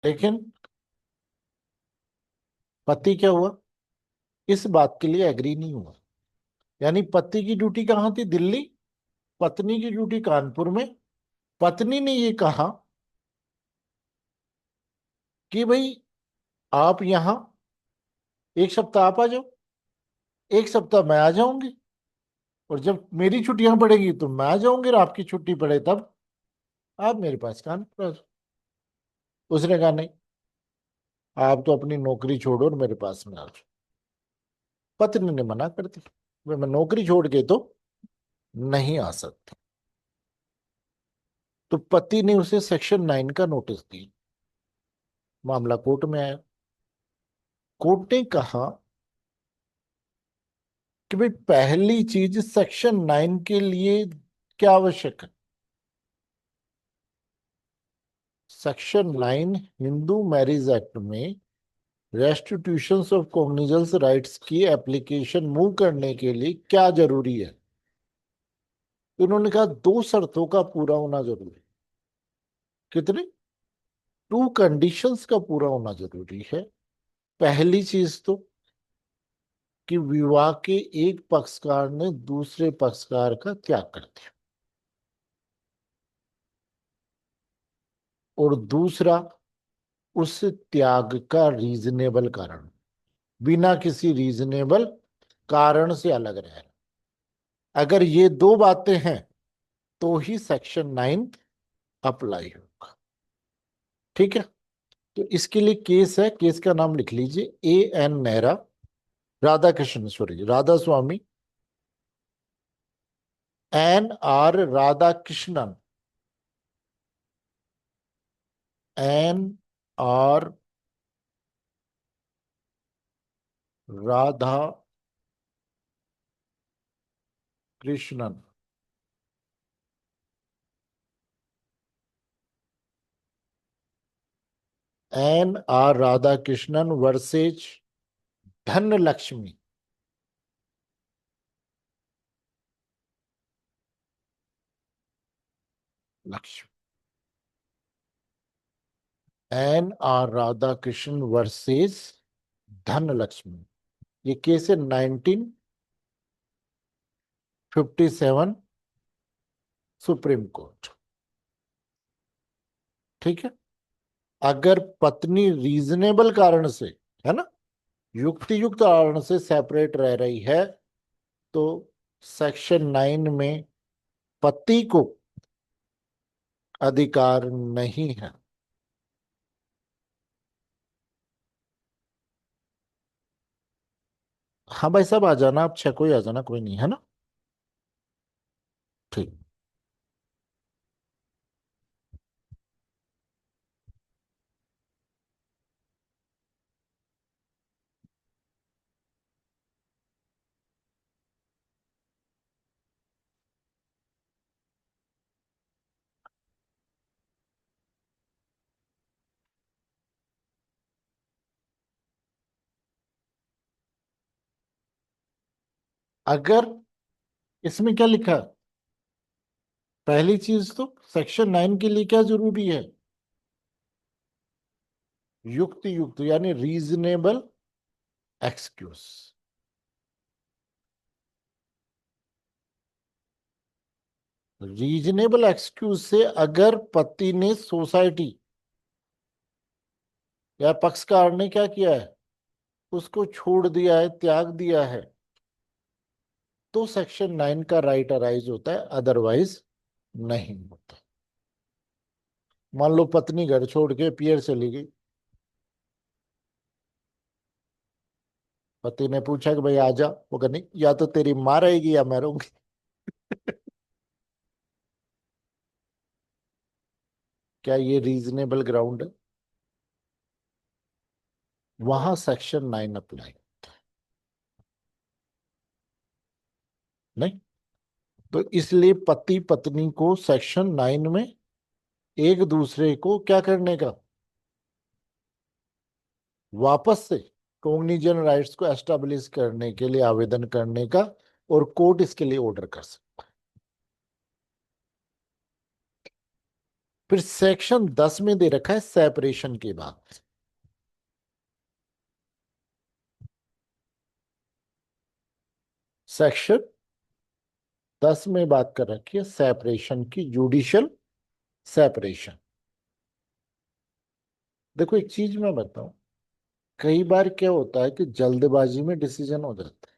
लेकिन पति क्या हुआ, इस बात के लिए एग्री नहीं हुआ। यानी पति की ड्यूटी कहाँ थी, दिल्ली, पत्नी की ड्यूटी कानपुर में। पत्नी ने ये कहा कि भाई आप यहाँ एक सप्ताह आप आ जाओ, एक सप्ताह मैं आ जाऊंगी, और जब मेरी छुट्टियां पड़ेगी तो मैं आ जाऊंगी, और आपकी छुट्टी पड़े तब आप मेरे पास कानपुर आ जाओ। उसने कहा नहीं, आप तो अपनी नौकरी छोड़ो और मेरे पास में आ जाओ। पत्नी ने मना कर दी, मैं नौकरी छोड़ के तो नहीं आ सकती। तो पति ने उसे सेक्शन 9 का नोटिस दिया। मामला कोर्ट में आया। कोर्ट ने कहा कि भाई पहली चीज, सेक्शन 9 के लिए क्या आवश्यक है। सेक्शन 9 हिंदू मैरिज एक्ट में रेस्टिट्यूशंस ऑफ कॉग्निजेंस राइट्स की एप्लीकेशन मूव करने के लिए क्या जरूरी है। तो उन्होंने कहा दो शर्तों का पूरा होना जरूरी है। कितने, 2 कंडीशंस का पूरा होना जरूरी है। पहली चीज तो कि विवाह के एक पक्षकार ने दूसरे पक्षकार का त्याग कर दिया, और दूसरा, उस त्याग का रीजनेबल कारण, बिना किसी रीजनेबल कारण से अलग रह। अगर ये दो बातें हैं तो ही सेक्शन 9 अप्लाई होगा। ठीक है। तो इसके लिए केस है, केस का नाम लिख लीजिए, A N Nehra, Radha Krishna, sorry Radha Swami, N R Radha Krishnan, N R Radha Krishnan, N R Radha Krishnan versus Dhan Lakshmi. Lakshmi, N R Radha Krishna versus Dhan Lakshmi. ये केस है 1957, सुप्रीम कोर्ट। ठीक है। अगर पत्नी रीजनेबल कारण से, है ना, युक्ति युक्त कारण से सेपरेट रह रही है, तो सेक्शन 9 में पति को अधिकार नहीं है। हाँ भाई साहब, आ जाना, आप 6 को ही आ जाना, कोई नहीं, है ना। ठीक। अगर इसमें क्या लिखा है, पहली चीज तो सेक्शन 9 के लिए क्या जरूरी है, युक्ति युक्त यानी रीजनेबल एक्सक्यूज। रीजनेबल एक्सक्यूज से अगर पति ने, सोसाइटी या पक्षकार ने क्या किया है, उसको छोड़ दिया है, त्याग दिया है, तो सेक्शन 9 का राइट अराइज होता है, अदरवाइज नहीं होता। मान लो पत्नी घर छोड़ के पियर चली गई, पति ने पूछा कि भाई आ जा, वो कहा नहीं, या तो तेरी माँ रहेगी या मैं रहूंगी। क्या ये रीजनेबल ग्राउंड है? वहां सेक्शन 9 अप्लाई नहीं। तो इसलिए पति पत्नी को सेक्शन 9 में एक दूसरे को क्या करने का, वापस से कॉग्निजेंट राइट्स को एस्टेब्लिश करने के लिए आवेदन करने का, और कोर्ट इसके लिए ऑर्डर कर सकता फिर सेक्शन 10 में दे रखा है सेपरेशन की बात। सेक्शन 10 में बात कर रखी है सेपरेशन की, जुडिशियल सेपरेशन। देखो एक चीज मैं बताऊं, कई बार क्या होता है कि जल्दबाजी में डिसीजन हो जाता है।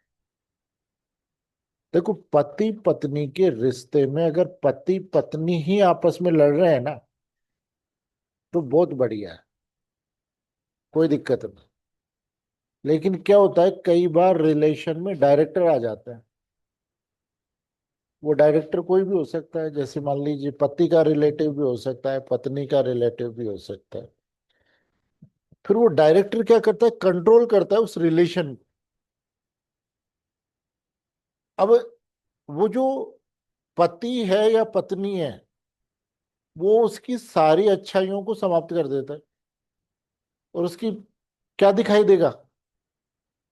देखो पति पत्नी के रिश्ते में अगर पति पत्नी ही आपस में लड़ रहे हैं ना, तो बहुत बढ़िया है, कोई दिक्कत नहीं। लेकिन क्या होता है, कई बार रिलेशन में डायरेक्टर आ जाता है। वो डायरेक्टर कोई भी हो सकता है, जैसे मान लीजिए पति का रिलेटिव भी हो सकता है, पत्नी का रिलेटिव भी हो सकता है। फिर वो डायरेक्टर क्या करता है, कंट्रोल करता है उस रिलेशन। अब वो जो पति है या पत्नी है, वो उसकी सारी अच्छाइयों को समाप्त कर देता है, और उसकी क्या दिखाई देगा,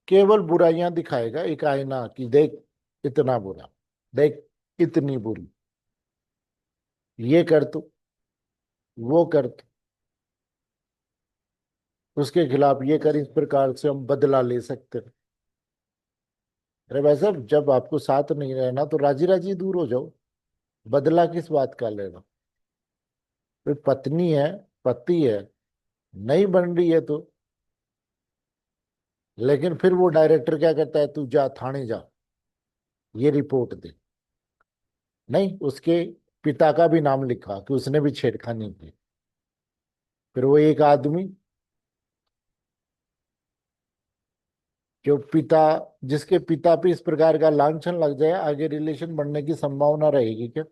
केवल बुराइयां दिखाएगा, एक आईना की देख इतना बुरा, देख इतनी बुरी, ये कर तू, वो कर तू, उसके खिलाफ ये कर, इस प्रकार से हम बदला ले सकते हैं। अरे भाई साहब, जब आपको साथ नहीं रहना तो राजी राजी दूर हो जाओ, बदला किस बात का लेना। फिर पत्नी है, पति है, नहीं बन रही है तो, लेकिन फिर वो डायरेक्टर क्या करता है, तू जा थाने जा, ये रिपोर्ट दे। नहीं, उसके पिता का भी नाम लिखा कि उसने भी छेड़खानी की। फिर वो एक आदमी जो पिता, जिसके पिता पे इस प्रकार का लांछन लग जाए, आगे रिलेशन बढ़ने की संभावना रहेगी क्या?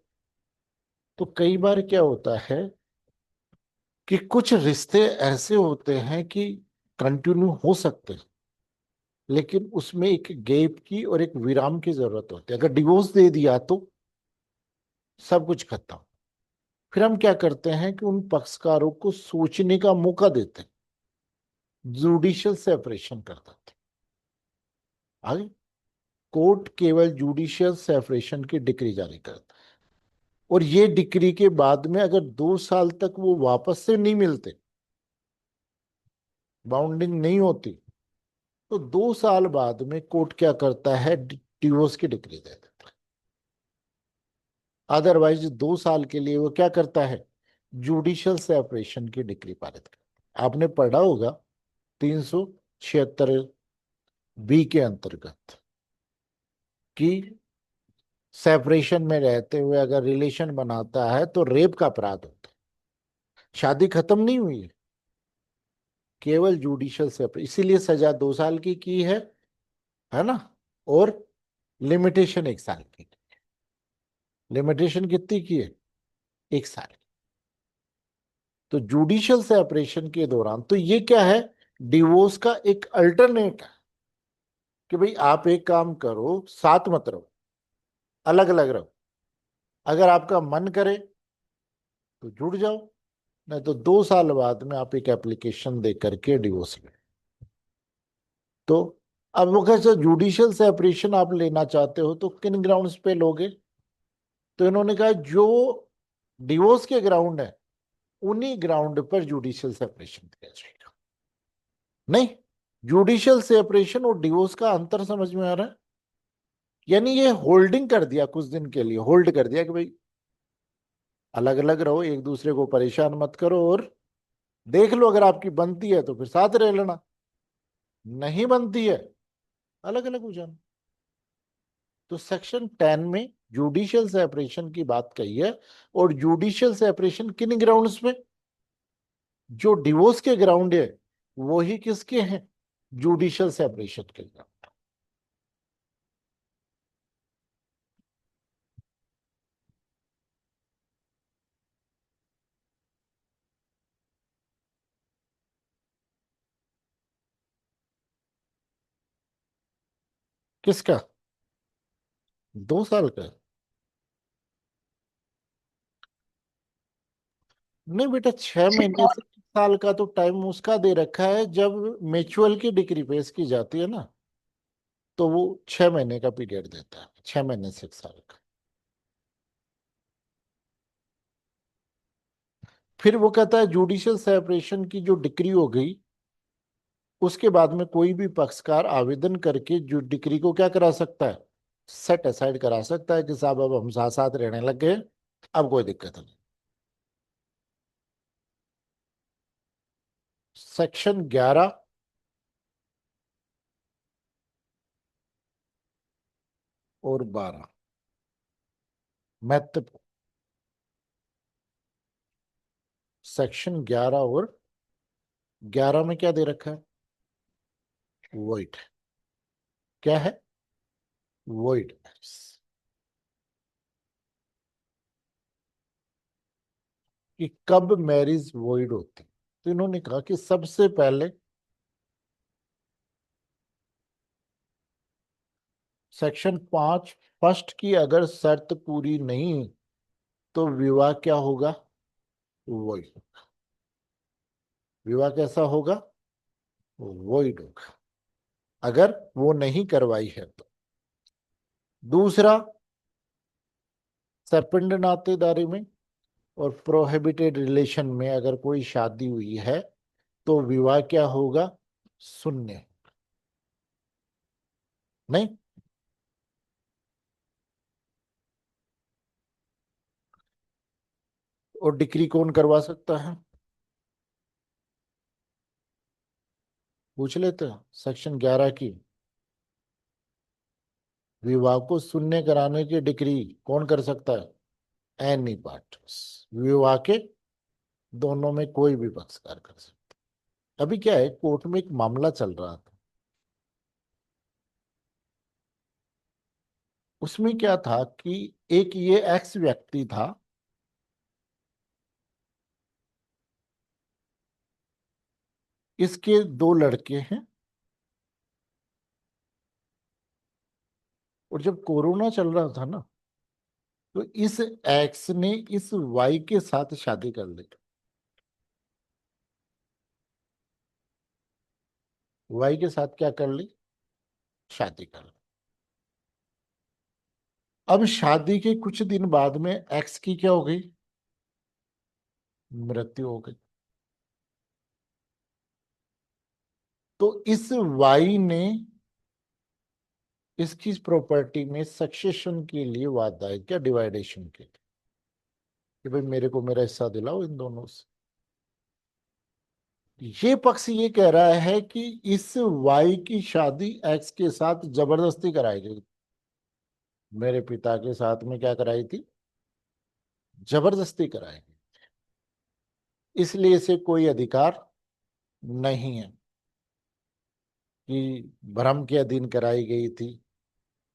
तो कई बार क्या होता है कि कुछ रिश्ते ऐसे होते हैं कि कंटिन्यू हो सकते हैं, लेकिन उसमें एक गैप की और एक विराम की जरूरत होती है। अगर डिवोर्स दे दिया तो सब कुछ खत्म। फिर हम क्या करते हैं कि उन पक्षकारों को सोचने का मौका देते हैं, जुडिशियल सेपरेशन कर देते हैं। आगे कोर्ट केवल जुडिशियल सेपरेशन की डिक्री जारी करता है, और ये डिक्री के बाद में अगर 2 साल तक वो वापस से नहीं मिलते, बाउंडिंग नहीं होती, तो 2 साल बाद में कोर्ट क्या करता है, डिवोर्स की डिक्री दे देता है। अदरवाइज 2 साल के लिए वो क्या करता है, जुडिशियल सेपरेशन की डिक्री पारित करता है। आपने पढ़ा होगा 376 बी के अंतर्गत कि सेपरेशन में रहते हुए अगर रिलेशन बनाता है तो रेप का अपराध होता है। शादी खत्म नहीं हुई है, केवल जुडिशियल सेपरेशन, इसीलिए सजा 2 साल की है ना। और लिमिटेशन 1 साल की। लिमिटेशन कितनी की है, 1 साल। तो जुडिशियल सेपरेशन के दौरान तो ये क्या है, डिवोर्स का एक अल्टरनेट है कि भाई आप एक काम करो, साथ मत रहो, अलग अलग रहो। अगर आपका मन करे तो जुड़ जाओ, नहीं तो 2 साल बाद में आप एक एप्लीकेशन दे करके डिवोर्स ले। तो अब वो कैसे, जुडिशियल सेपरेशन आप लेना चाहते हो तो किन ग्राउंड्स पे लोगे? तो इन्होंने कहा जो डिवोर्स के ग्राउंड है, उन्हीं ग्राउंड पर जुडिशियल सेपरेशन दिया जाएगा। नहीं, जुडिशियल सेपरेशन और डिवोर्स का अंतर समझ में आ रहा है? यानी ये होल्डिंग कर दिया, कुछ दिन के लिए होल्ड कर दिया कि भाई अलग अलग रहो, एक दूसरे को परेशान मत करो, और देख लो अगर आपकी बनती है तो फिर साथ रह लेना, नहीं बनती है अलग अलग हो जाना। तो सेक्शन 10 में जुडिशियल सेपरेशन की बात कही है, और जुडिशियल सेपरेशन किन ग्राउंड्स पे, जो डिवोर्स के ग्राउंड है वो ही किसके हैं, जुडिशियल सेपरेशन के ग्राउंड। किसका, 2 साल का? नहीं बेटा, 6 महीने से 1 साल का तो टाइम उसका दे रखा है, जब म्यूचुअल की डिग्री पेश की जाती है ना, तो वो 6 महीने का पीरियड देता है, 6 महीने से 1 साल का। फिर वो कहता है जुडिशियल सेपरेशन की जो डिक्री हो गई, उसके बाद में कोई भी पक्षकार आवेदन करके जो डिक्री को क्या करा सकता है, सेट असाइड करा सकता है कि साहब अब हम साथ साथ रहने लग गए, अब कोई दिक्कत नहीं। सेक्शन 11 और 12 महत्वपूर्ण। सेक्शन 11 और 11 में क्या दे रखा है, वोइड। क्या है, वोइड। कि कब मैरिज वोइड होती, तो इन्होंने कहा कि सबसे पहले सेक्शन 5 फर्स्ट की अगर शर्त पूरी नहीं तो विवाह क्या होगा, वोइड। विवाह कैसा होगा, वोइड होगा, अगर वो नहीं करवाई है तो। दूसरा, सरपिंड नातेदारी में और प्रोहिबिटेड रिलेशन में अगर कोई शादी हुई है तो विवाह क्या होगा, शून्य। नहीं, और डिक्री कौन करवा सकता है, पूछ लेते हैं सेक्शन 11 की। विवाह को शून्य कराने की डिक्री कौन कर सकता है, एनी पार्टनर्स, विवाह के दोनों में कोई भी पक्षकार कर सकता है। अभी क्या है, कोर्ट में एक मामला चल रहा था, उसमें क्या था कि एक ये एक्स व्यक्ति था, इसके दो लड़के हैं, और जब कोरोना चल रहा था ना, तो इस एक्स ने इस वाई के साथ शादी कर ली। वाई के साथ क्या कर ली, शादी कर ली। अब शादी के कुछ दिन बाद में एक्स की क्या हो गई, मृत्यु हो गई। तो इस वाई ने इसकी प्रॉपर्टी में सक्सेशन के लिए वादा दायर किया, डिवाइडेशन के लिए, कि भाई मेरे को मेरा हिस्सा दिलाओ इन दोनों से। ये पक्ष ये कह रहा है कि इस वाई की शादी एक्स के साथ जबरदस्ती कराई गई, मेरे पिता के साथ में क्या कराई थी, जबरदस्ती कराई गई, इसलिए इसे कोई अधिकार नहीं है कि भ्रम के अधीन कराई गई थी,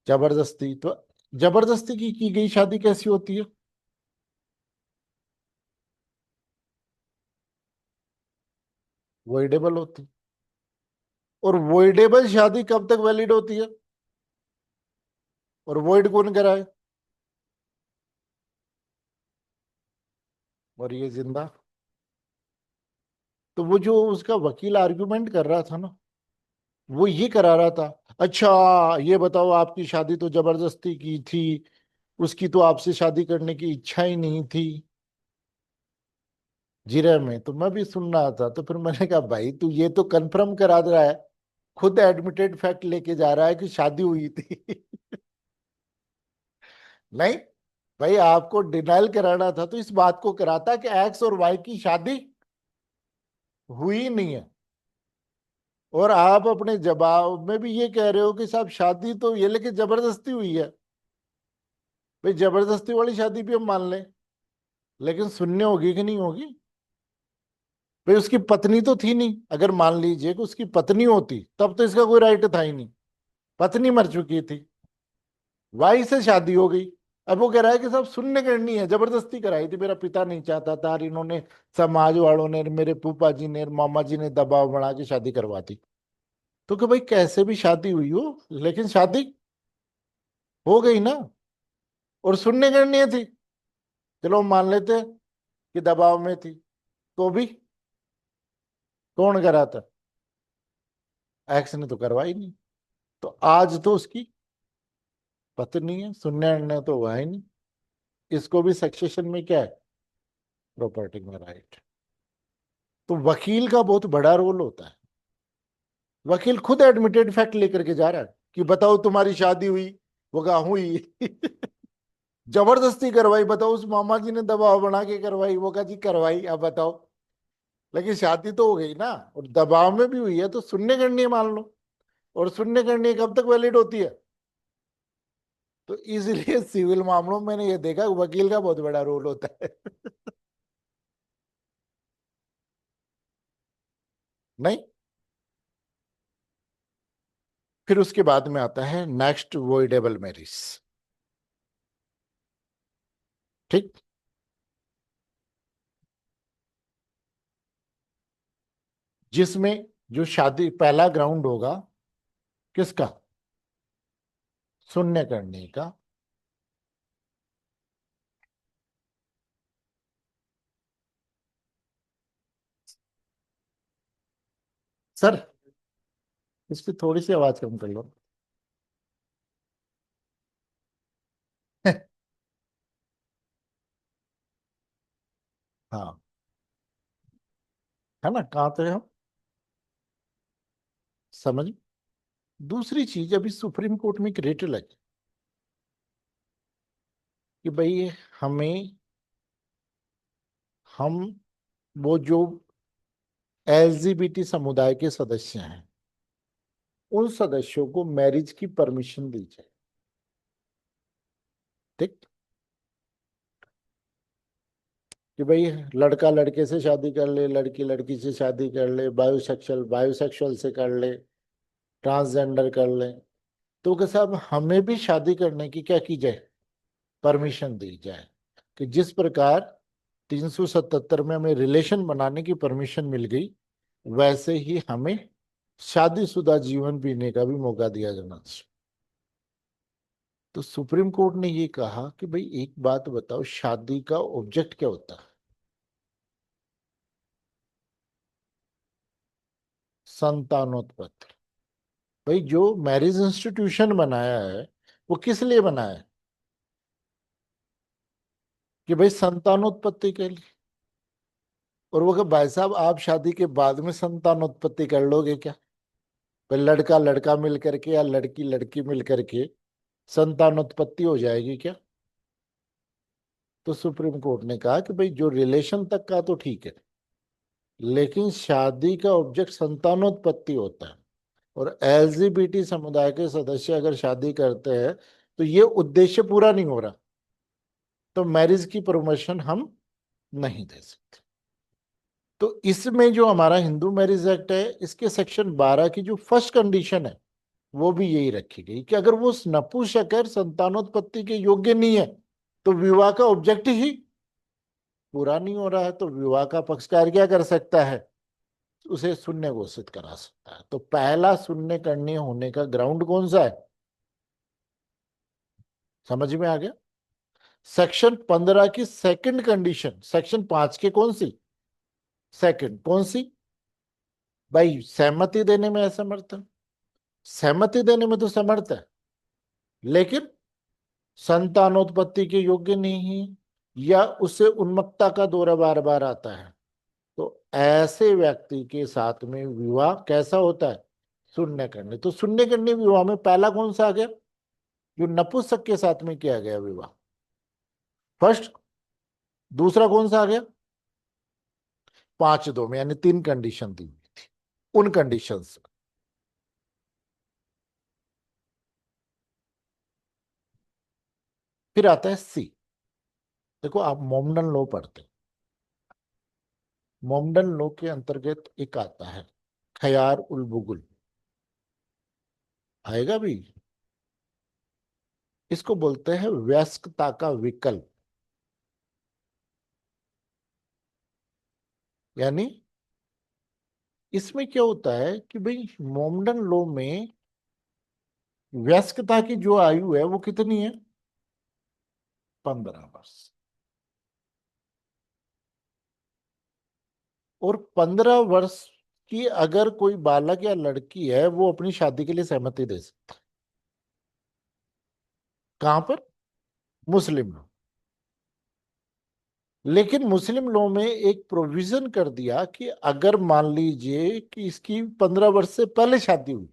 जबरदस्ती। तो जबरदस्ती की गई शादी कैसी होती है, वोइडेबल होती। और वोइडेबल शादी कब तक वैलिड होती है, और वोइड कौन कराए, और ये जिंदा। तो वो जो उसका वकील आर्गुमेंट कर रहा था ना, वो ये करा रहा था, अच्छा ये बताओ आपकी शादी तो जबरदस्ती की थी, उसकी तो आपसे शादी करने की इच्छा ही नहीं थी, जिरे में। तो मैं भी सुन रहा था, तो फिर मैंने कहा भाई तू ये तो कंफर्म करा दे रहा है, खुद एडमिटेड फैक्ट लेके जा रहा है कि शादी हुई थी। नहीं भाई, आपको डिनाइल कराना था तो इस बात को कराता कि एक्स और वाई की शादी हुई नहीं है। और आप अपने जवाब में भी ये कह रहे हो कि साहब शादी तो ये लेकिन जबरदस्ती हुई है। भाई जबरदस्ती वाली शादी भी हम मान लें, लेकिन सुनने होगी कि नहीं होगी। भाई उसकी पत्नी तो थी नहीं, अगर मान लीजिए कि उसकी पत्नी होती तब तो इसका कोई राइट था ही नहीं, पत्नी मर चुकी थी, वाई से शादी हो गई। अब वो कह रहा है कि साहब सुनने करनी है, जबरदस्ती कराई थी, मेरा पिता नहीं चाहता था, और इन्होंने समाज वालों ने, मेरे फूफा जी ने, मामा जी ने दबाव बना के शादी करवा दी। तो कि भाई कैसे भी शादी हुई हो, लेकिन शादी हो गई ना, और सुनने करनी थी, चलो हम मान लेते हैं कि दबाव में थी, तो भी कौन करा था, एक्स ने तो करवाई नहीं। तो आज तो उसकी पत्नी है, सुनने अड़ने तो हुआ ही नहीं। इसको भी सक्सेशन में क्या है, प्रॉपर्टी में राइट। तो वकील का बहुत बड़ा रोल होता है। वकील खुद एडमिटेड फैक्ट लेकर के जा रहा है कि बताओ तुम्हारी शादी हुई, वो कहा हुई। जबरदस्ती करवाई, बताओ उस मामा जी ने दबाव बना के करवाई, वो कहा जी करवाई, अब बताओ। लेकिन शादी तो हो गई ना, और दबाव में भी हुई है तो सुनने करनी है मान लो। और सुनने करनी कब तक वैलिड होती है? तो इसलिए सिविल मामलों में मैंने ये देखा वकील का बहुत बड़ा रोल होता है। नहीं। फिर उसके बाद में आता है नेक्स्ट वोइडेबल मैरिज। ठीक। जिसमें जो शादी पहला ग्राउंड होगा किसका? शून्य करने का। सर, इस पे थोड़ी सी आवाज कम कर लो। हाँ। है ना, कहाँ थे हम? समझ। दूसरी चीज, अभी सुप्रीम कोर्ट में एक रेट लगी कि भाई हमें, हम वो जो एलजीबीटी समुदाय के सदस्य हैं उन सदस्यों को मैरिज की परमिशन दी जाए। ठीक। कि भाई लड़का लड़के से शादी कर ले, लड़की लड़की से शादी कर ले, बायोसेक्सुअल बायोसेक्सुअल से कर ले, ट्रांसजेंडर कर ले। तो कि साहब हमें भी शादी करने की क्या की जाए? परमिशन दी जाए। कि जिस प्रकार 377 में हमें रिलेशन बनाने की परमिशन मिल गई, वैसे ही हमें शादीशुदा जीवन जीने का भी मौका दिया जाना चाहिए। तो सुप्रीम कोर्ट ने ये कहा कि भाई एक बात बताओ, शादी का ऑब्जेक्ट क्या होता है? संतानोत्पत्ति। भाई जो मैरिज इंस्टीट्यूशन बनाया है वो किस लिए बनाया है? कि भाई संतानोत्पत्ति के लिए। और वो कहा भाई साहब आप शादी के बाद में संतानोत्पत्ति कर लोगे क्या? भाई लड़का लड़का मिल करके या लड़की लड़की मिल करके संतानोत्पत्ति हो जाएगी क्या? तो सुप्रीम कोर्ट ने कहा कि भाई जो रिलेशन तक का तो ठीक है, लेकिन शादी का ऑब्जेक्ट संतानोत्पत्ति होता है। और एलजीबीटी समुदाय के सदस्य अगर शादी करते हैं तो ये उद्देश्य पूरा नहीं हो रहा, तो मैरिज की परमिशन हम नहीं दे सकते। तो इसमें जो हमारा हिंदू मैरिज एक्ट है इसके सेक्शन 12 की जो फर्स्ट कंडीशन है वो भी यही रखी गई कि अगर वो नपुंसक है, संतानोत्पत्ति के योग्य नहीं है, तो विवाह का ऑब्जेक्ट ही पूरा नहीं हो रहा है, तो विवाह का पक्षकार क्या कर सकता है? उसे शून्य घोषित करा सकता है। तो पहला शून्य करने होने का ग्राउंड कौन सा है? समझ में आ गया? सेक्शन 15 की सेकंड कंडीशन सेक्शन 5 के कौन सी? सेकंड कौन सी? भाई सहमति देने में असमर्थ है। सहमति देने में तो समर्थ है, लेकिन संतानोत्पत्ति के योग्य नहीं है, या उसे उन्मत्तता का दौरा बार बार आता है, तो ऐसे व्यक्ति के साथ में विवाह कैसा होता है? शून्य करने। तो शून्य करने विवाह में पहला कौन सा आ गया? जो नपुंसक के साथ में किया गया विवाह, फर्स्ट। दूसरा कौन सा आ गया? 5-2 में, यानी 3 कंडीशन दी हुई थी, उन कंडीशंस। फिर आता है सी। देखो आप मोमडन लॉ पढ़ते, मोमडन लॉ के अंतर्गत एक आता है खयार उल बुगुल, आएगा भी। इसको बोलते हैं वयस्कता का विकल्प। यानी इसमें क्या होता है कि भाई मोमडन लॉ में वयस्कता की जो आयु है वो कितनी है? 15 वर्ष। और 15 वर्ष की अगर कोई बालक या लड़की है वो अपनी शादी के लिए सहमति दे सकता है। कहां पर? मुस्लिम लोग। लेकिन मुस्लिम लॉ में एक प्रोविजन कर दिया कि अगर मान लीजिए कि इसकी 15 वर्ष से पहले शादी हुई,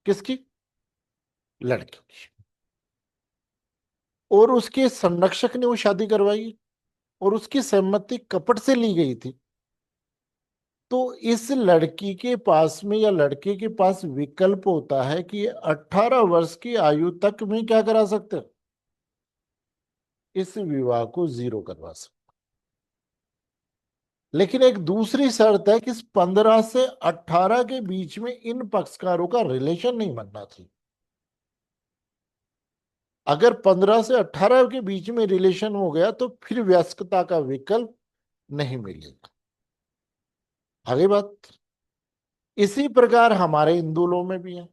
किसकी, लड़की की, और उसके संरक्षक ने वो शादी करवाई और उसकी सहमति कपट से ली गई थी, तो इस लड़की के पास में या लड़के के पास विकल्प होता है कि 18 वर्ष की आयु तक में क्या करा सकते हैं, इस विवाह को जीरो करवा सकते। लेकिन एक दूसरी शर्त है कि इस 15 से 18 के बीच में इन पक्षकारों का रिलेशन नहीं बनना चाहिए। अगर 15 से 18 के बीच में रिलेशन हो गया तो फिर वयस्कता का विकल्प नहीं मिलेगा। आगे बात, इसी प्रकार हमारे हिंदू लॉ में भी है।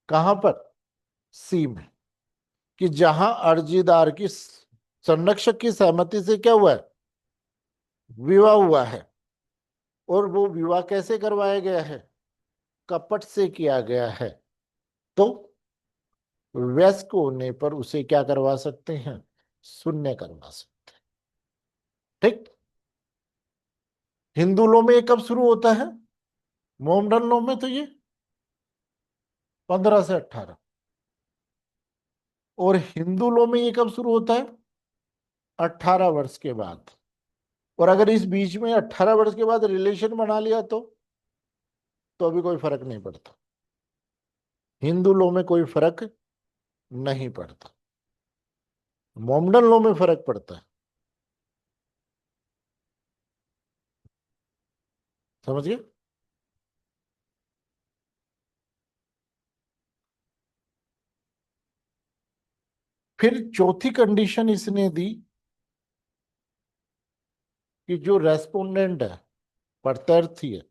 कहां पर, सी में, कि जहां अर्जीदार की संरक्षक की सहमति से क्या हुआ है, विवाह हुआ है, और वो विवाह कैसे करवाया गया है, कपट से किया गया है, तो वयस्क होने पर उसे क्या करवा सकते हैं, शून्य करवा सकते हैं। ठीक। हिंदू लॉ में ये कब शुरू होता है, मोहम्मडन लॉ में तो ये 15 से 18, और हिंदू लॉ में ये कब शुरू होता है, 18 वर्ष के बाद। और अगर इस बीच में 18 वर्ष के बाद रिलेशन बना लिया तो अभी कोई फर्क नहीं पड़ता, हिंदू लॉ में कोई फर्क नहीं पड़ता, मोहम्मडन लॉ में फर्क पड़ता है। समझ गए। फिर चौथी कंडीशन इसने दी कि जो रेस्पोंडेंट है, प्रत्यार्थी है,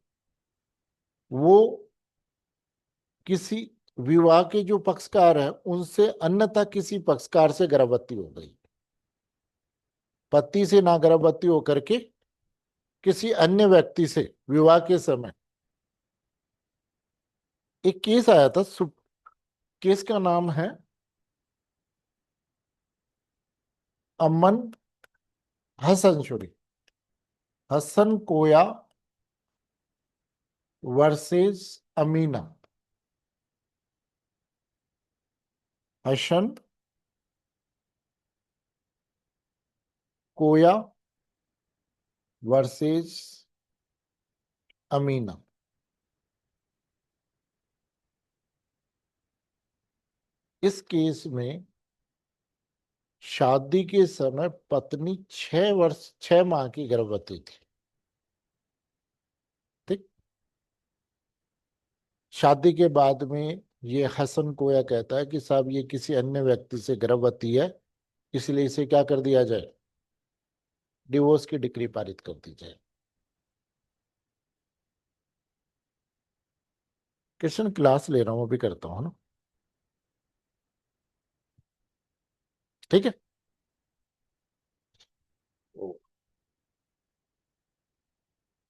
वो किसी विवाह के जो पक्षकार है उनसे अन्यथा किसी पक्षकार से गर्भवती हो गई, पति से ना गर्भवती होकर के किसी अन्य व्यक्ति से विवाह के समय। एक केस आया था, केस का नाम है अमन हसन शुरी, हसन कोया वर्सेस अमीना, हसन कोया वर्सेस अमीना। इस केस में शादी के समय पत्नी 6 वर्ष 6 माह की गर्भवती थी। ठीक। शादी के बाद में ये हसन कोया कहता है कि साहब ये किसी अन्य व्यक्ति से गर्भवती है, इसलिए इसे क्या कर दिया जाए, डिवोर्स की डिक्री पारित कर दी जाए। कृष्ण क्लास ले रहा हूं, अभी करता हूं ना। ठीक है।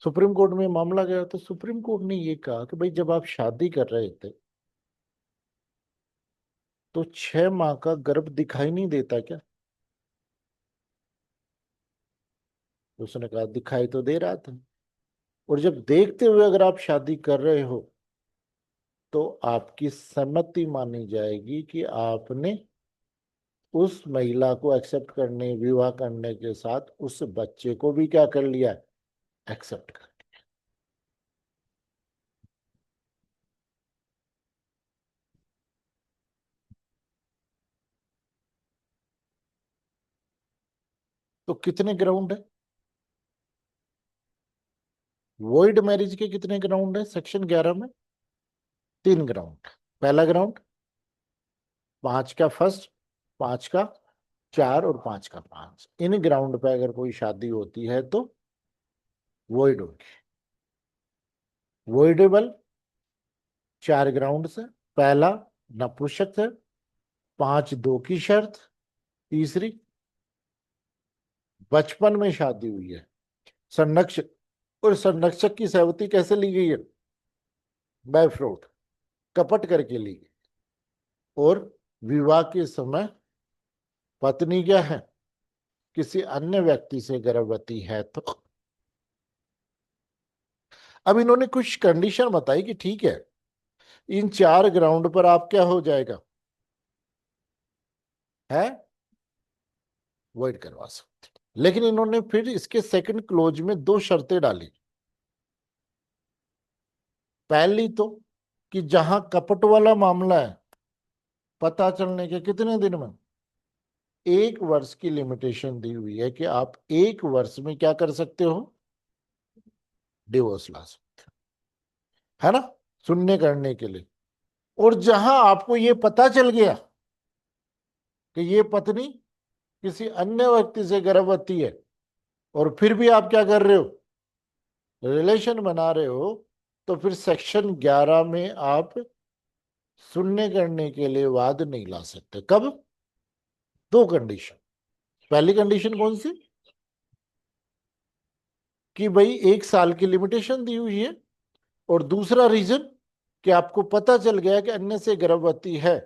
सुप्रीम कोर्ट में मामला गया तो सुप्रीम कोर्ट ने ये कहा कि भाई जब आप शादी कर रहे थे तो 6 माह का गर्भ दिखाई नहीं देता क्या। उसने कहा दिखाई तो दे रहा था, और जब देखते हुए अगर आप शादी कर रहे हो तो आपकी सहमति मानी जाएगी कि आपने उस महिला को एक्सेप्ट करने, विवाह करने के साथ उस बच्चे को भी क्या कर लिया, एक्सेप्ट कर। तो कितने ग्राउंड है, वॉइड मैरिज के कितने ग्राउंड है सेक्शन 11 में, 3 ग्राउंड। पहला ग्राउंड 5 का फर्स्ट, 5 का 4 और 5 का 5, इन ग्राउंड पे अगर कोई शादी होती है तो वॉइड होगी। वॉइडेबल 4 ग्राउंड से, पहला नपुंसक है, 5 दो की शर्त, तीसरी बचपन में शादी हुई है, संरक्षक, और संरक्षक की सहमति कैसे ली गई है, बाय फ्रॉड, कपट करके ली गई, और विवाह के समय पत्नी क्या है, किसी अन्य व्यक्ति से गर्भवती है तो। अब इन्होंने कुछ कंडीशन बताई कि ठीक है, इन 4 ग्राउंड पर आप क्या हो जाएगा, है वॉइड करवा सकते। लेकिन इन्होंने फिर इसके सेकंड क्लोज में 2 शर्तें डाली। पहली तो कि जहां कपट वाला मामला है, पता चलने के कितने दिन में, 1 वर्ष की लिमिटेशन दी हुई है कि आप 1 वर्ष में क्या कर सकते हो, डिवोर्स ला सकते हो, है ना, सुनने करने के लिए। और जहां आपको ये पता चल गया कि ये पत्नी किसी अन्य व्यक्ति से गर्भवती है, और फिर भी आप क्या कर रहे हो, रिलेशन बना रहे हो, तो फिर सेक्शन 11 में आप सुनने करने के लिए वाद नहीं ला सकते। कब, 2 कंडीशन। पहली कंडीशन कौन सी, कि भाई 1 साल की लिमिटेशन दी हुई है, और दूसरा रीजन कि आपको पता चल गया कि अन्य से गर्भवती है,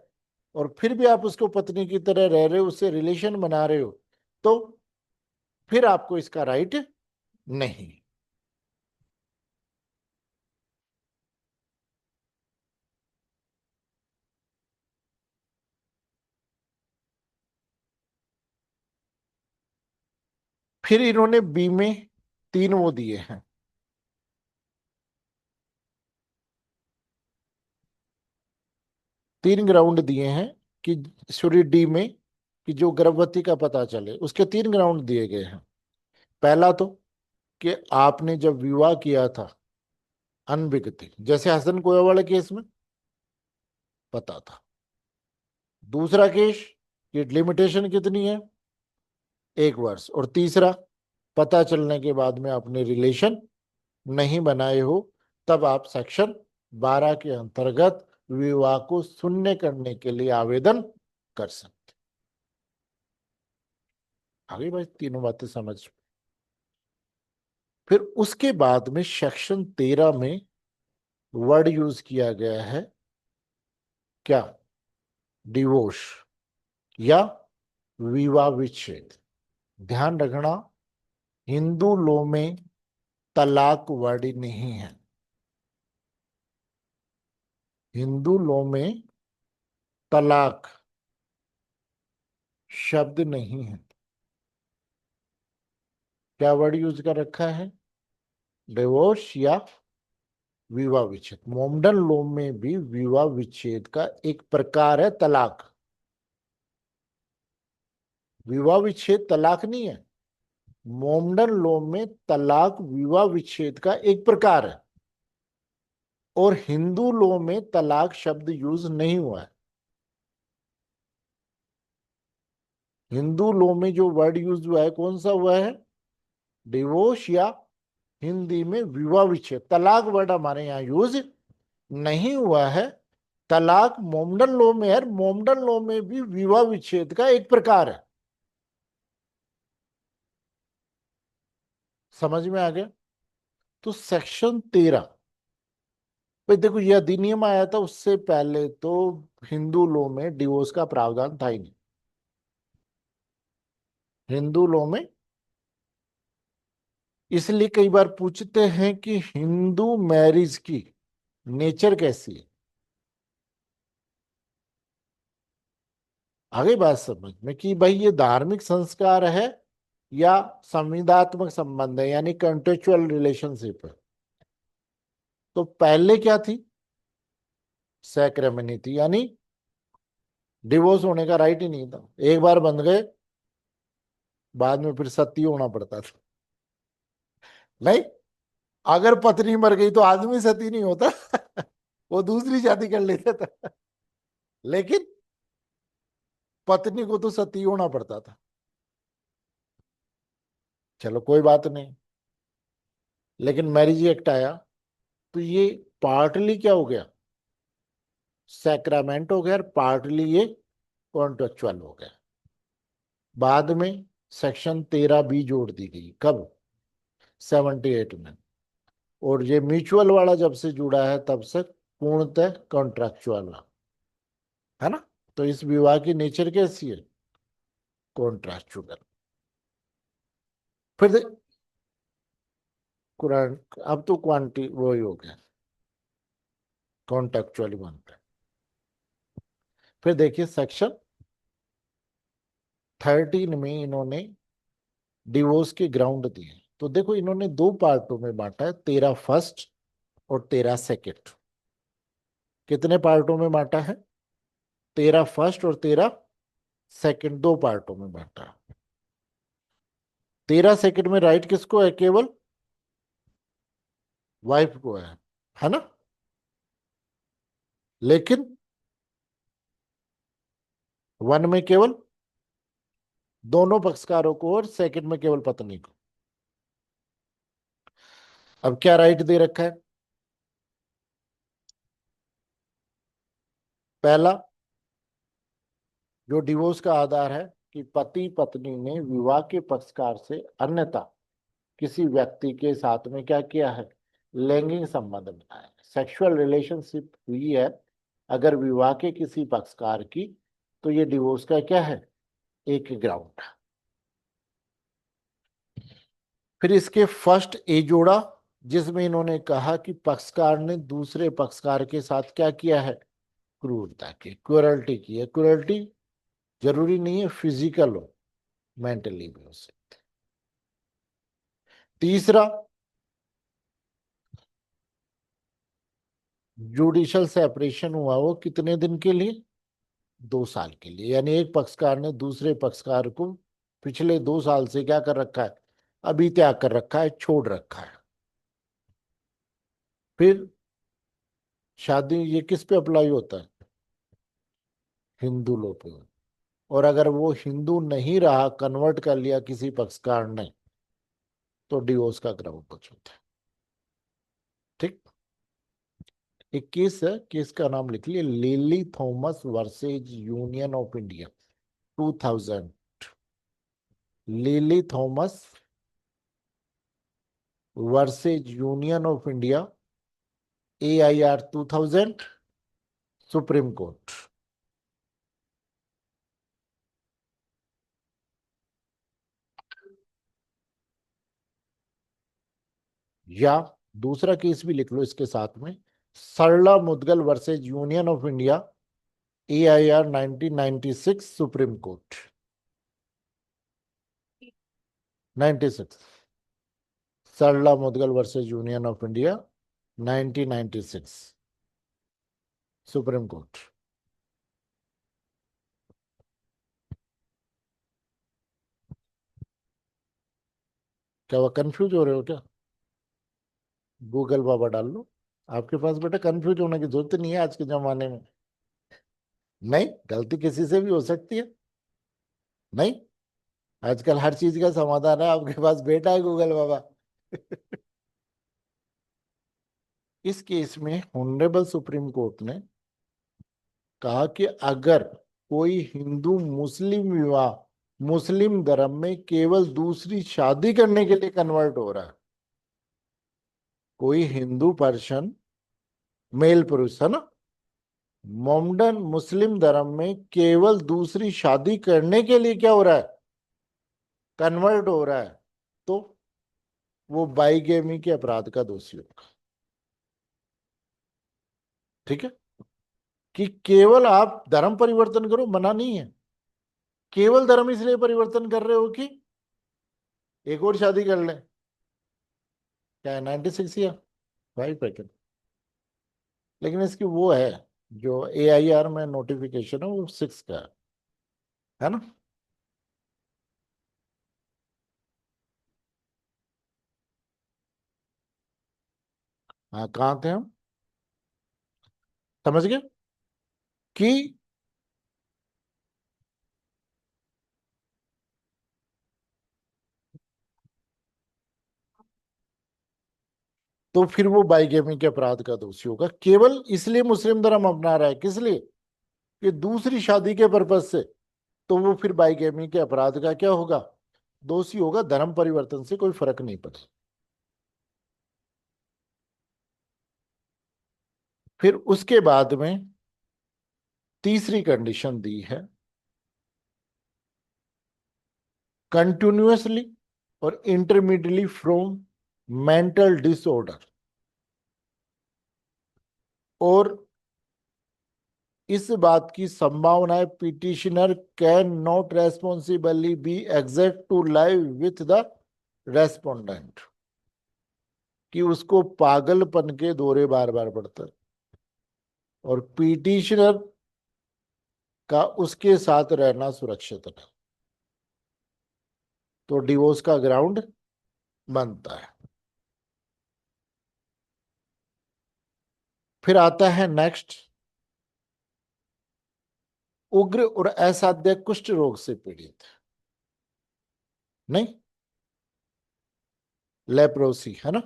और फिर भी आप उसको पत्नी की तरह रह रहे हो, उससे रिलेशन बना रहे हो, तो फिर आपको इसका राइट नहीं। फिर इन्होंने बी में 3 वो दिए हैं, 3 ग्राउंड दिए हैं कि सॉरी डी में, कि जो गर्भवती का पता चले, उसके 3 ग्राउंड दिए गए हैं। पहला तो कि आपने जब विवाह किया था अनभिज्ञ, जैसे हसन कोया वाले केस में पता था। दूसरा केस कि लिमिटेशन कितनी है, 1 वर्ष। और तीसरा, पता चलने के बाद में आपने रिलेशन नहीं बनाए हो, तब आप सेक्शन 12 के अंतर्गत विवाह को शून्य करने के लिए आवेदन कर सकते। आगे भाई तीनों बातें समझ। फिर उसके बाद में सेक्शन 13 में वर्ड यूज किया गया है क्या, डिवोर्स या विवाह विच्छेद। ध्यान रखना, हिंदू लॉ में तलाक वर्ड नहीं है, हिंदू लॉ में तलाक शब्द नहीं है। क्या वर्ड यूज कर रखा है, डिवोर्स या विवाह विच्छेद। मोमडन लॉ में भी विवाह विच्छेद का एक प्रकार है तलाक। विवाह विच्छेद तलाक नहीं है, मोमडन लॉ में तलाक विवाह विच्छेद का एक प्रकार है, और हिंदू लॉ में तलाक शब्द यूज नहीं हुआ है। हिंदू लॉ में जो वर्ड यूज हुआ है कौन सा हुआ है, डिवोर्स या हिंदी में विवाह विच्छेद। तलाक वर्ड हमारे यहाँ यूज नहीं हुआ है। तलाक मोमडन लॉ में है, मोमडन लॉ में भी विवाह विच्छेद का एक प्रकार है। समझ में आ गया। तो सेक्शन 13, भाई देखो यह अधिनियम आया था उससे पहले तो हिंदू लॉ में डिवोर्स का प्रावधान था ही नहीं। हिंदू लॉ में, इसलिए कई बार पूछते हैं कि हिंदू मैरिज की नेचर कैसी है। आगे बात समझ में कि भाई ये धार्मिक संस्कार है या संविदात्मक संबंध है, यानी कंट्रेक्चुअल रिलेशनशिप है। तो पहले क्या थी, सैक्रेमनी थी, यानी डिवोर्स होने का राइट ही नहीं था। एक बार बंध गए, बाद में फिर सती होना पड़ता था। नहीं, अगर पत्नी मर गई तो आदमी सती नहीं होता वो दूसरी शादी कर लेता था, लेकिन पत्नी को तो सती होना पड़ता था। चलो कोई बात नहीं, लेकिन मैरिज एक्ट आया तो ये पार्टली क्या हो गया, सैक्रामेंट हो गया, और पार्टली ये कॉन्ट्रेक्चुअल हो गया। बाद में सेक्शन 13 बी जोड़ दी गई, कब, 78 में। और ये म्यूचुअल वाला जब से जुड़ा है तब से पूर्णतः कॉन्ट्रेक्चुअल है ना। तो इस विवाह की नेचर कैसी है, कॉन्ट्रेक्चुअल। फिर कुरान, अब तो क्वांटी वो ही हो गया, कॉन्टेक्चुअली बनता है। फिर देखिए सेक्शन 13 में इन्होंने डिवोर्स के ग्राउंड दिए। तो देखो इन्होंने दो पार्टों में बांटा है, 13 फर्स्ट और 13 सेकेंड। कितने पार्टों में बांटा है? 13 फर्स्ट और 13 सेकेंड, दो पार्टों में बांटा है। 13 सेकेंड में राइट किसको है? केवल वाइफ को है ना? लेकिन वन में केवल दोनों पक्षकारों को और सेकंड में केवल पत्नी को। अब क्या राइट दे रखा है? पहला, जो डिवोर्स का आधार है कि पति पत्नी ने विवाह के पक्षकार से अन्यथा किसी व्यक्ति के साथ में क्या किया है? लैंगिक संबंध बनाया, सेक्सुअल रिलेशनशिप हुई है अगर विवाह के किसी पक्षकार की, तो ये डिवोर्स का क्या है? एक ग्राउंड। फिर इसके फर्स्ट ए जोड़ा, जिसमें इन्होंने कहा कि पक्षकार ने दूसरे पक्षकार के साथ क्या किया है? क्रूरता की, क्रूरल्टी की है। क्रूरल्टी जरूरी नहीं है फिजिकल हो, मेंटली भी हो सकती। तीसरा, जुडिशियल सेपरेशन हुआ वो कितने दिन के लिए? 2 साल के लिए। यानी एक पक्षकार ने दूसरे पक्षकार को पिछले 2 साल से क्या कर रखा है? अभी त्याग कर रखा है, छोड़ रखा है। फिर शादी ये किस पे अप्लाई होता है? हिंदू लोग पे। और अगर वो हिंदू नहीं रहा, कन्वर्ट कर लिया किसी पक्षकार ने, तो डिवोर्स का ग्राउंड कुछ होता है। ठीक। एक केस है, केस का नाम लिख लिया, Lily Thomas versus Union of India 2000। Lily Thomas versus Union of India, AIR 2000, Supreme Court. या दूसरा केस भी लिख लो इसके साथ में, Sarla Mudgal versus Union of India, AIR 1996, Supreme Court 96। Sarla Mudgal versus Union of India 1996, Supreme Court. क्या वह कंफ्यूज हो रहे हो क्या? गूगल बाबा डाल लो। आपके पास बेटा कंफ्यूज होने की जरूरत नहीं है आज के जमाने में। नहीं, गलती किसी से भी हो सकती है। नहीं, आजकल हर चीज का समाधान है आपके पास, बेटा है गूगल बाबा। इस केस में ऑनरेबल सुप्रीम कोर्ट ने कहा कि अगर कोई हिंदू मुस्लिम विवाह, मुस्लिम धर्म में केवल दूसरी शादी करने के लिए कन्वर्ट हो रहा है, कोई हिंदू पर्सन, मेल पुरुष है ना, मोमडन मुस्लिम धर्म में केवल दूसरी शादी करने के लिए क्या हो रहा है? कन्वर्ट हो रहा है, तो वो बाईगेमी के अपराध का दोषी होगा। ठीक है? कि केवल आप धर्म परिवर्तन करो, मना नहीं है, केवल धर्म इसलिए परिवर्तन कर रहे हो कि एक और शादी कर ले। क्या है, 96 या 5 पैकेट? लेकिन इसकी वो है, जो AIR में नोटिफिकेशन है वो 6 का है ना? हाँ, कहाँ थे हम? समझ गए कि तो फिर वो बाईगेमी के अपराध का दोषी होगा, केवल इसलिए मुस्लिम धर्म अपना रहा है, किस लिए? कि दूसरी शादी के पर्पज से, तो वो फिर बाईगेमी के अपराध का क्या होगा? दोषी होगा। धर्म परिवर्तन से कोई फर्क नहीं पड़ता। फिर उसके बाद में तीसरी कंडीशन दी है, कंटिन्यूअसली और इंटरमीडिएटली फ्रॉम मेंटल डिसऑर्डर। और इस बात की संभावना है petitioner can not responsibly be exact to live with the respondent, कि उसको पागलपन के दौरे बार बार पड़ता है और पिटिशनर का उसके साथ रहना सुरक्षित है, तो डिवोर्स का ग्राउंड बनता है। फिर आता है नेक्स्ट, उग्र और असाध्य कुष्ठ रोग से पीड़ित, नहीं, लेप्रोसी है ना,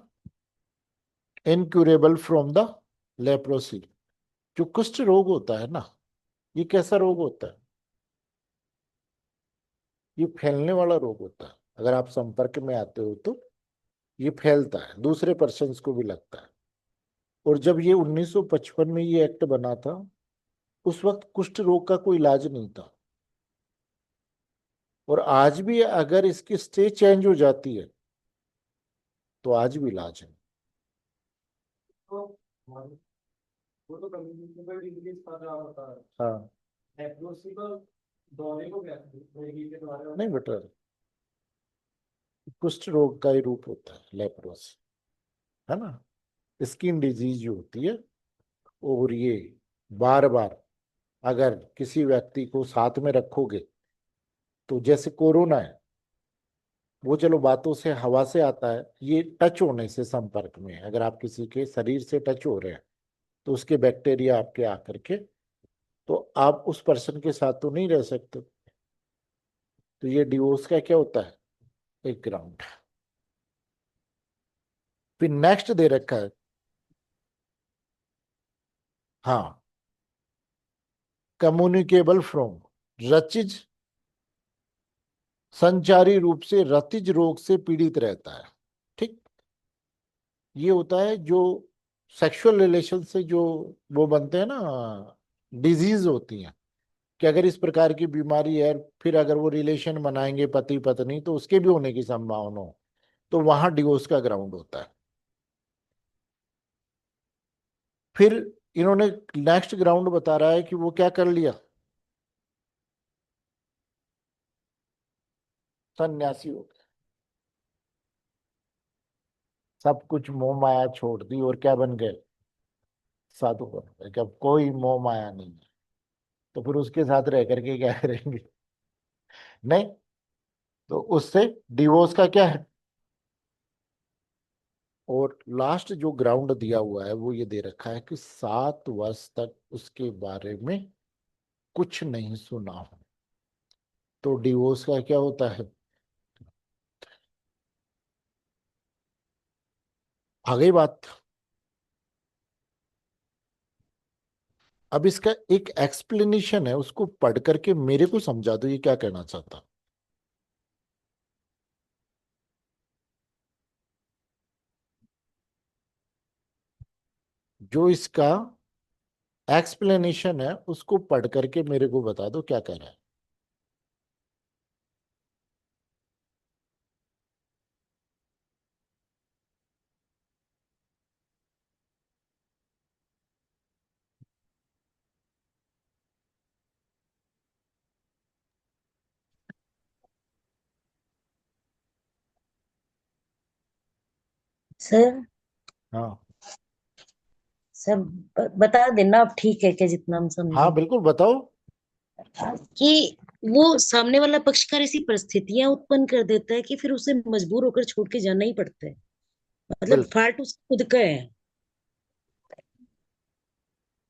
इनक्यूरेबल फ्रॉम द लेप्रोसी। जो कुष्ठ रोग होता है ना, ये कैसा रोग होता है? ये फैलने वाला रोग होता है। अगर आप संपर्क में आते हो तो ये फैलता है, दूसरे पर्सन को भी लगता है। और जब ये 1955 में ये एक्ट बना था, उस वक्त कुष्ठ रोग का कोई इलाज नहीं था। और आज भी अगर इसकी स्टेज चेंज हो जाती है तो आज भी इलाज है। तो वो तो कम्युनिटी पर रिलीज कर रहा होता है। हाँ, लेप्रोसी को दौरे को क्या के द्वारा नहीं बेटा, कुष्ठ रोग का ही रूप होता है लेप्रोसी, है ना, स्किन डिजीज जो होती है। और ये बार बार अगर किसी व्यक्ति को साथ में रखोगे, तो जैसे कोरोना है, वो चलो बातों से हवा से आता है, ये टच होने से, संपर्क में अगर आप किसी के शरीर से टच हो रहे हैं तो उसके बैक्टीरिया आपके आकर के, तो आप उस पर्सन के साथ तो नहीं रह सकते। तो ये डिवोर्स का क्या होता है? एक ग्राउंड। फिर नेक्स्ट दे रखा है, हाँ, कम्युनिकेबल फ्रॉम, रचिज, संचारी रूप से रतिज रोग से पीड़ित रहता है। ठीक, ये होता है जो सेक्सुअल रिलेशन से जो वो बनते हैं ना, डिजीज होती हैं, कि अगर इस प्रकार की बीमारी है, फिर अगर वो रिलेशन बनाएंगे पति पत्नी तो उसके भी होने की संभावना हो, तो वहां डिवोर्स का ग्राउंड होता है। फिर इन्होंने नेक्स्ट ग्राउंड बता रहा है कि वो क्या कर लिया, सन्यासी हो गया, सब कुछ मोह माया छोड़ दी और क्या बन गए, साधु बन गए, कि अब कोई मोह माया नहीं है। तो फिर उसके साथ रह करके क्या करेंगे? नहीं, तो उससे डिवोर्स का क्या है। और लास्ट जो ग्राउंड दिया हुआ है वो ये दे रखा है कि 7 वर्ष तक उसके बारे में कुछ नहीं सुना हो, तो डिवोर्स का क्या होता है। आ गई बात। अब इसका एक एक्सप्लेनेशन है, उसको पढ़ करके मेरे को समझा दो ये क्या कहना चाहता। जो इसका एक्सप्लेनेशन है उसको पढ़ करके मेरे को बता दो क्या कह रहा है। सर। हाँ, सर बता देना, अब ठीक है क्या जितना हम हाँ समझे? बिल्कुल बताओ। कि वो सामने वाला पक्षकार ऐसी परिस्थितियां उत्पन्न कर देता है कि फिर उसे मजबूर होकर छोड़ के जाना ही पड़ता है। मतलब बिल्कुल, फाल्ट उसका खुद का है।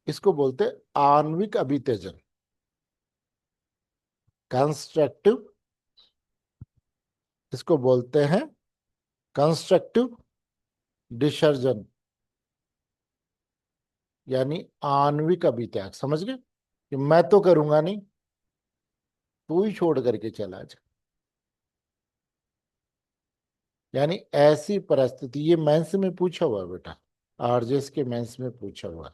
इसको बोलते हैं आणविक अभित्यजन, कंस्ट्रक्टिव, इसको बोलते हैं कंस्ट्रक्टिव डिसर्जन, यानी आणविक अभित्याग। समझ गए कि मैं तो करूंगा नहीं, तू ही छोड़ करके चला जा। यानी ऐसी परिस्थिति, ये मेंस में पूछा हुआ है बेटा, आरजेएस के मेंस में पूछा हुआ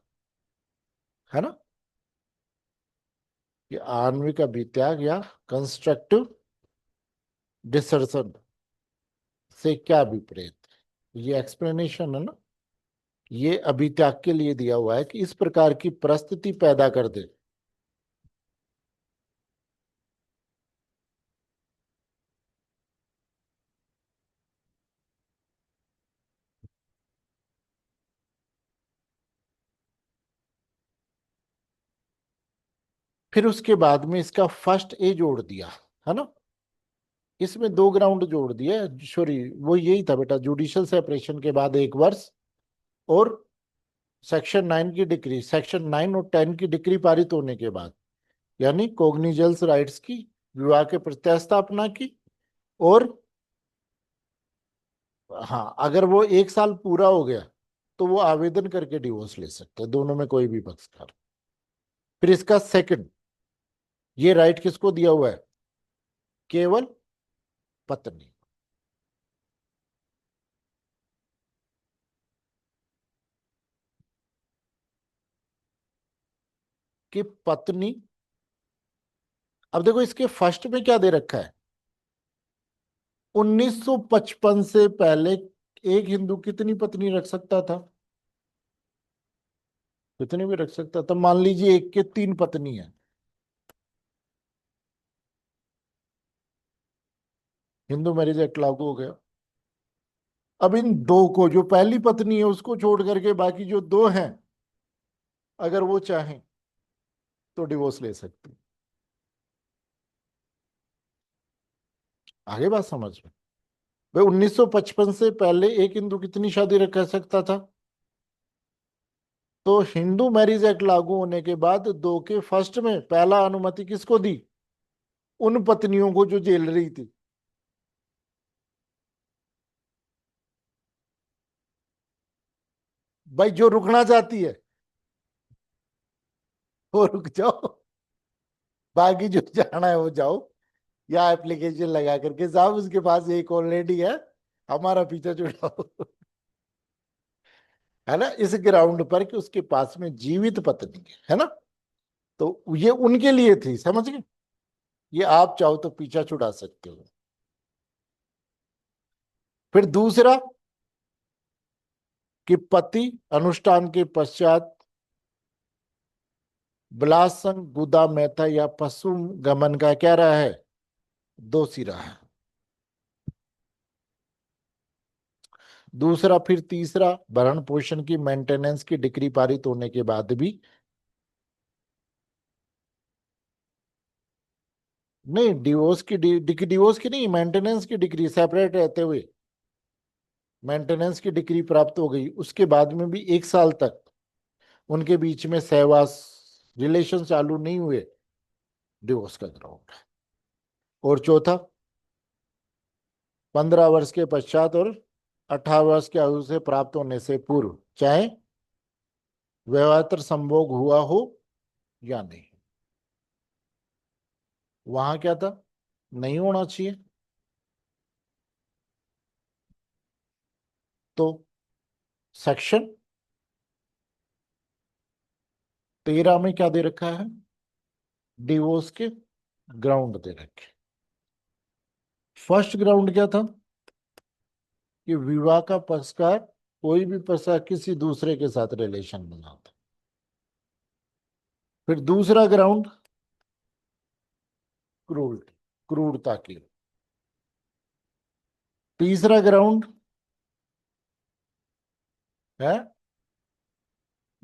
है ना, कि आणविक अभित्याग या कंस्ट्रक्टिव डिसर्जन से क्या विपरीत? ये एक्सप्लेनेशन है ना, ये अभित्याग के लिए दिया हुआ है कि इस प्रकार की परिस्थिति पैदा कर दे। फिर उसके बाद में इसका फर्स्ट ए जोड़ दिया, है ना, इसमें दो ग्राउंड जोड़ दिया, सॉरी वो यही था बेटा, जुडिशियल सेपरेशन के बाद 1 वर्ष, और सेक्शन 9 की डिक्री, सेक्शन 9 और 10 की डिक्री पारित होने के बाद, यानी कॉग्निजेंस राइट्स की विवाह के प्रत्यास्थापना की, और हाँ अगर वो 1 साल पूरा हो गया तो वो आवेदन करके डिवोर्स ले सकते हैं, दोनों में कोई भी पक्षकार। फिर इसका सेकंड, ये राइट किसको दिया हुआ है? केवल पत्नी। कि पत्नी, अब देखो इसके फर्स्ट में क्या दे रखा है, 1955 से पहले एक हिंदू कितनी पत्नी रख सकता था? कितनी भी रख सकता था। मान लीजिए एक के 3 पत्नी है, हिंदू मैरिज एक्ट लागू हो गया। अब इन दो को, जो पहली पत्नी है उसको छोड़ करके बाकी जो दो हैं, अगर वो चाहें तो डिवोर्स ले सकते हैं। आगे बात समझ में? भाई 1955 से पहले एक हिंदू कितनी शादी रख सकता था? तो हिंदू मैरिज एक्ट लागू होने के बाद दो के फर्स्ट में पहला अनुमति किसको दी? उन पत्नियों को जो जेल रही थी। भाई जो रुकना चाहती है वो रुक जाओ, बाकी जो जाना है वो जाओ, या एप्लीकेशन लगा करके साहब उसके पास एक ऑलरेडी है, हमारा पीछा छुड़ाओ। है ना, इस ग्राउंड पर कि उसके पास में जीवित पत्नी है ना, तो ये उनके लिए थी, समझ गए? ये आप चाहो तो पीछा छुड़ा सकते हो। फिर दूसरा, कि पति अनुष्ठान के पश्चात बलात्संग, गुदा मैथा या पशु गमन का क्या रहा है? दोषी रहा है। दूसरा, फिर तीसरा, भरण पोषण की मेंटेनेंस की डिक्री पारित होने के बाद भी, नहीं डिवोर्स की डिवोर्स की नहीं, मेंटेनेंस की डिग्री, सेपरेट रहते हुए मेंटेनेंस की डिग्री प्राप्त हो गई, उसके बाद में भी 1 साल तक उनके बीच में सहवास, रिलेशन चालू नहीं हुए, डिवोर्स का ग्राउंड। और चौथा, 15 वर्ष के पश्चात और 18 वर्ष की आयु से प्राप्त होने से पूर्व, चाहे विवाहेतर संभोग हुआ हो या नहीं। वहां क्या था? नहीं होना चाहिए। तो सेक्शन 13 में क्या दे रखा है? डिवोर्स के ग्राउंड दे रखे। फर्स्ट ग्राउंड क्या था? कि विवाह का पक्षकार कोई भी पक्षकार किसी दूसरे के साथ रिलेशन बनाता। फिर दूसरा ग्राउंड, क्रूरता, क्रूरता की। तीसरा ग्राउंड है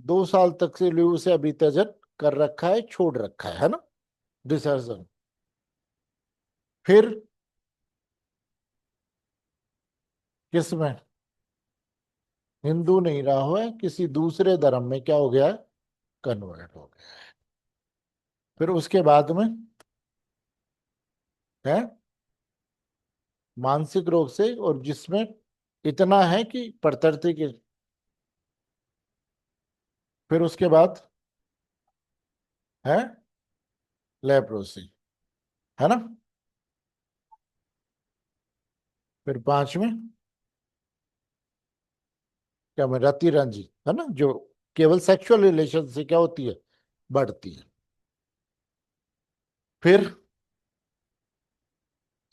2 साल तक से लिव से अभी त्यजन कर रखा है, छोड़ रखा है ना, डिसर्जन। फिर किसमें हिंदू नहीं रहा हुआ है, किसी दूसरे धर्म में क्या हो गया है? कन्वर्ट हो गया। फिर उसके बाद में है मानसिक रोग से, और जिसमें इतना है कि प्रकृति के। फिर उसके बाद है लेप्रोसी, है ना। फिर 5 में क्या में रति रंजी, है ना, जो केवल सेक्सुअल रिलेशन से क्या होती है? बढ़ती है। फिर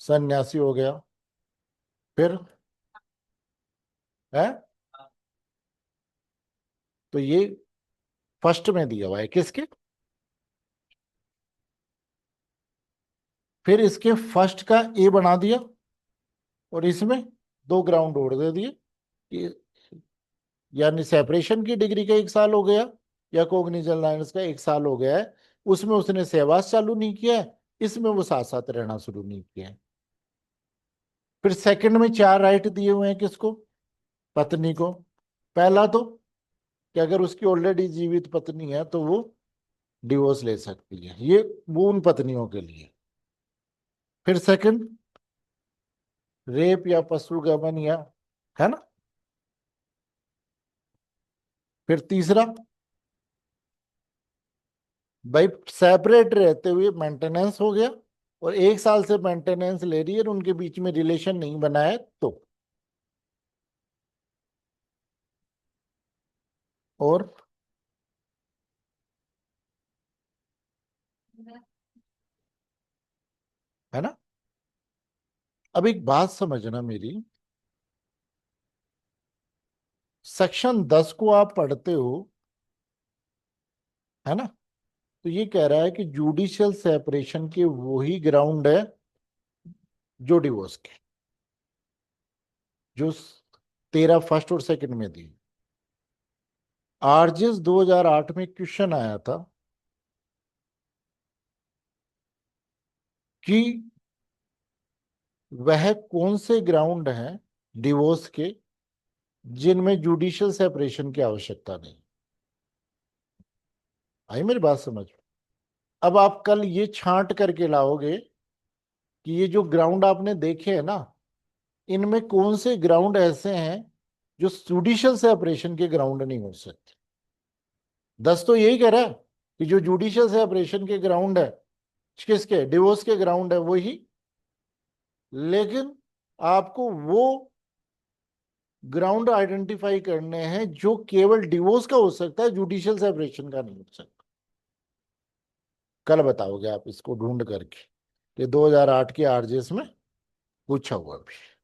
सन्यासी हो गया। फिर है। तो ये फर्स्ट में दिया हुआ है किसके, फिर इसके फर्स्ट का ए बना दिया और इसमें 2 ग्राउंड और दे दिए यानी सेपरेशन की डिग्री का 1 साल हो गया या कोग्निजन लाइन्स का 1 साल हो गया है। उसमें उसने सहवास चालू नहीं किया है, इसमें वो साथ साथ रहना शुरू नहीं किया है। फिर सेकंड में 4 राइट दिए हुए हैं किसको, पत्नी को। पहला तो कि अगर उसकी ऑलरेडी जीवित पत्नी है तो वो डिवोर्स ले सकती है, ये वो उन पत्नियों के लिए। फिर सेकंड, रेप या पशु गमन या, है ना। फिर तीसरा, भाई सेपरेट रहते हुए मेंटेनेंस हो गया और 1 साल से मेंटेनेंस ले रही है और उनके बीच में रिलेशन नहीं बना है तो। और है ना। अब एक बात समझना मेरी, सेक्शन 10 को आप पढ़ते हो, है ना। तो ये कह रहा है कि जुडिशियल सेपरेशन के वही ग्राउंड है जो डिवोर्स के, जो 13 फर्स्ट और सेकंड में दी। आरजेस 2008 में क्वेश्चन आया था कि वह कौन से ग्राउंड हैं डिवोर्स के जिनमें जुडिशियल सेपरेशन की आवश्यकता नहीं। आई मेरी बात समझ। अब आप कल ये छांट करके लाओगे कि ये जो ग्राउंड आपने देखे हैं ना, इनमें कौन से ग्राउंड ऐसे हैं जो जुडिशियल सेपरेशन के ग्राउंड नहीं हो सकते। 10 तो यही कह रहा है कि जो जुडिशियल सेपरेशन के ग्राउंड है, किसके, डिवोर्स के ग्राउंड है वही। लेकिन आपको वो ग्राउंड आइडेंटिफाई करने हैं जो केवल डिवोर्स का हो सकता है, जुडिशियल सेपरेशन का नहीं हो सकता। कल बताओगे आप इसको ढूंढ करके, ये 2008 के आरजेएस में पूछा हुआ भी।